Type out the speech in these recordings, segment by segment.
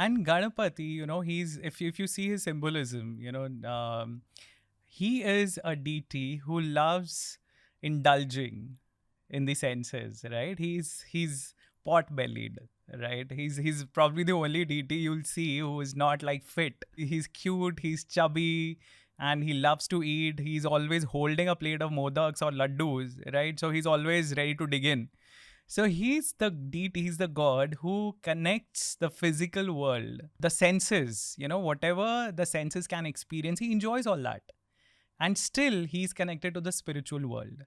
And Ganapati, he's if you see his symbolism, he is a deity who loves indulging in the senses, right? He's pot-bellied, right? He's probably the only deity you'll see who is not like fit. He's cute, he's chubby, and he loves to eat. He's always holding a plate of modaks or laddus, right? So he's always ready to dig in. So he's the deity, he's the god who connects the physical world, the senses, whatever the senses can experience, he enjoys all that. And still, he's connected to the spiritual world.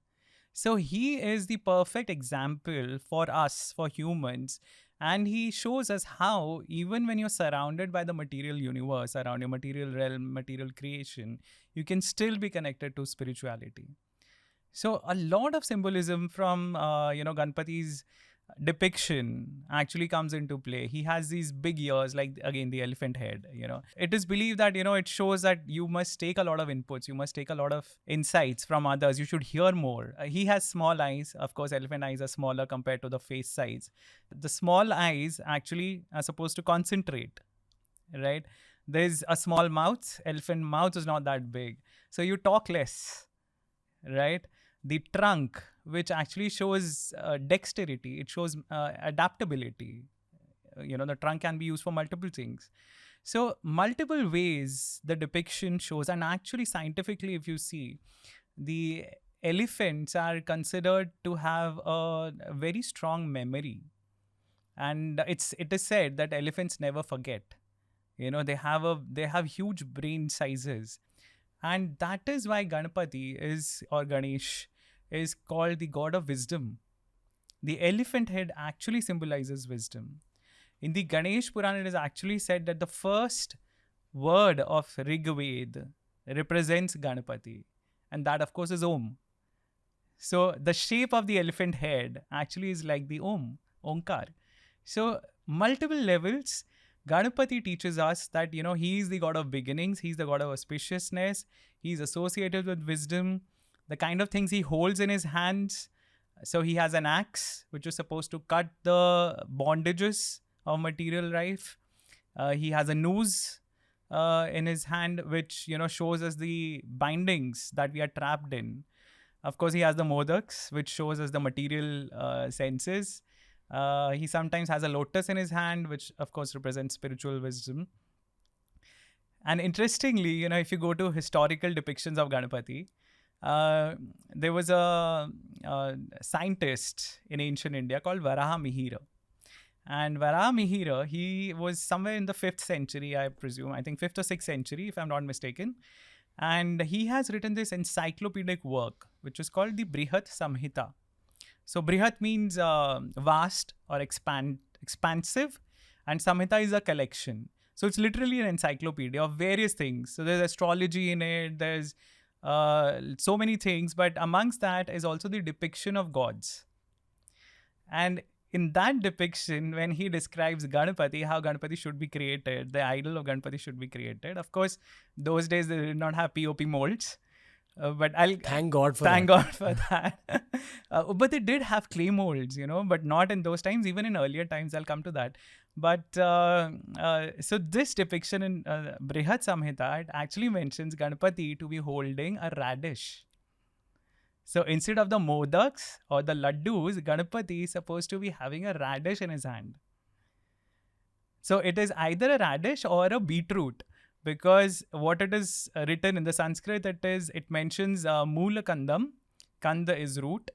So he is the perfect example for us, for humans. And he shows us how, even when you're surrounded by the material universe, around your material realm, material creation, you can still be connected to spirituality. So a lot of symbolism from Ganpati's depiction actually comes into play. He has these big ears, like again the elephant head. It is believed that it shows that you must take a lot of inputs, you must take a lot of insights from others. You should hear more. He has small eyes. Of course, elephant eyes are smaller compared to the face size. The small eyes actually are supposed to concentrate, right? There's a small mouth. Elephant mouth is not that big, so you talk less, right? The trunk, which actually shows dexterity, it shows adaptability. The trunk can be used for multiple things. So multiple ways the depiction shows, and actually scientifically, if you see, the elephants are considered to have a very strong memory, and it is said that elephants never forget. They have huge brain sizes, and that is why Ganpati or Ganesh is called the god of wisdom. The elephant head actually symbolizes wisdom. In the Ganesh Puran, it is actually said that the first word of Rig Veda represents Ganpati, and that, of course, is Om. So the shape of the elephant head actually is like the Om, Omkar. So multiple levels. Ganpati teaches us that, he is the god of beginnings, he's the god of auspiciousness, he's associated with wisdom, the kind of things he holds in his hands. So he has an axe, which is supposed to cut the bondages of material life. He has a noose in his hand, which, shows us the bindings that we are trapped in. Of course, he has the modaks, which shows us the material senses. He sometimes has a lotus in his hand, which of course represents spiritual wisdom. And interestingly, if you go to historical depictions of Ganpati, there was a scientist in ancient India called Varaha Mihira. And Varaha Mihira, he was somewhere in the 5th century, I presume. I think 5th or 6th century, if I'm not mistaken. And he has written this encyclopedic work, which is called the Brihat Samhita. So Brihat means vast or expansive, and Samhita is a collection. So it's literally an encyclopedia of various things. So there's astrology in it, there's so many things, but amongst that is also the depiction of gods. And in that depiction, when he describes Ganpati, how Ganpati should be created, the idol of Ganpati should be created. Of course, those days they did not have POP molds. But I'll thank God for that. But they did have clay molds, but not in those times. Even in earlier times, I'll come to that. But so this depiction in Brihat Samhita, it actually mentions Ganpati to be holding a radish. So instead of the modaks or the laddus, Ganpati is supposed to be having a radish in his hand. So it is either a radish or a beetroot. Because what it is written in the Sanskrit, it mentions Moola Kandam. Kanda is root.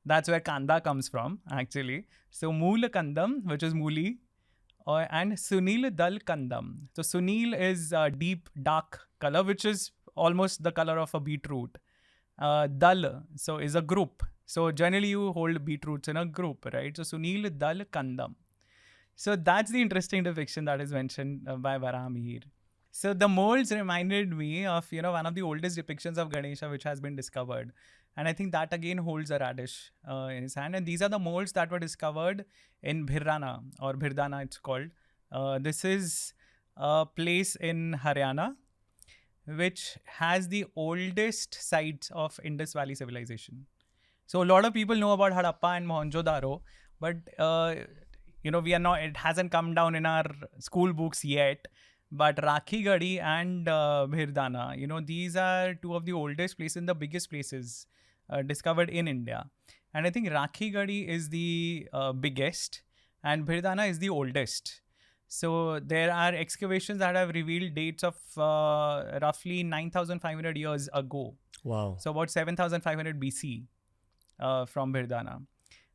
That's where Kanda comes from, actually. So Moola Kandam, which is Mooli, and Sunil Dal Kandam. So Sunil is deep, dark color, which is almost the color of a beetroot. Dal, so is a group. So generally you hold beetroots in a group, right? So Sunil Dal Kandam. So that's the interesting depiction that is mentioned by Varaha Mihir. So the molds reminded me of, one of the oldest depictions of Ganesha which has been discovered. And I think that again holds a radish in his hand. And these are the molds that were discovered in Bhirrana, or Bhirdana it's called. This is a place in Haryana which has the oldest sites of Indus Valley civilization. So a lot of people know about Harappa and Mohenjo-daro, but we are not, it hasn't come down in our school books yet. But Rakhi Gadi and Bhirdana, these are two of the oldest places and the biggest places discovered in India. And I think Rakhi Gadi is the biggest and Bhirdana is the oldest. So there are excavations that have revealed dates of roughly 9,500 years ago. Wow. So about 7,500 BC from Bhirdana.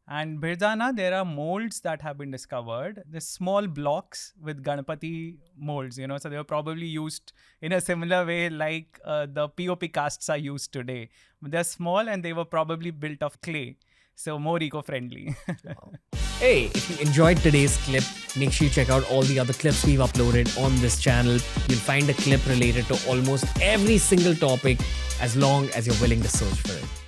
And Bhirdana, there are molds that have been discovered. The small blocks with Ganpati molds, so they were probably used in a similar way like the POP casts are used today. They're small and they were probably built of clay. So more eco-friendly. Wow. Hey, if you enjoyed today's clip, make sure you check out all the other clips we've uploaded on this channel. You'll find a clip related to almost every single topic as long as you're willing to search for it.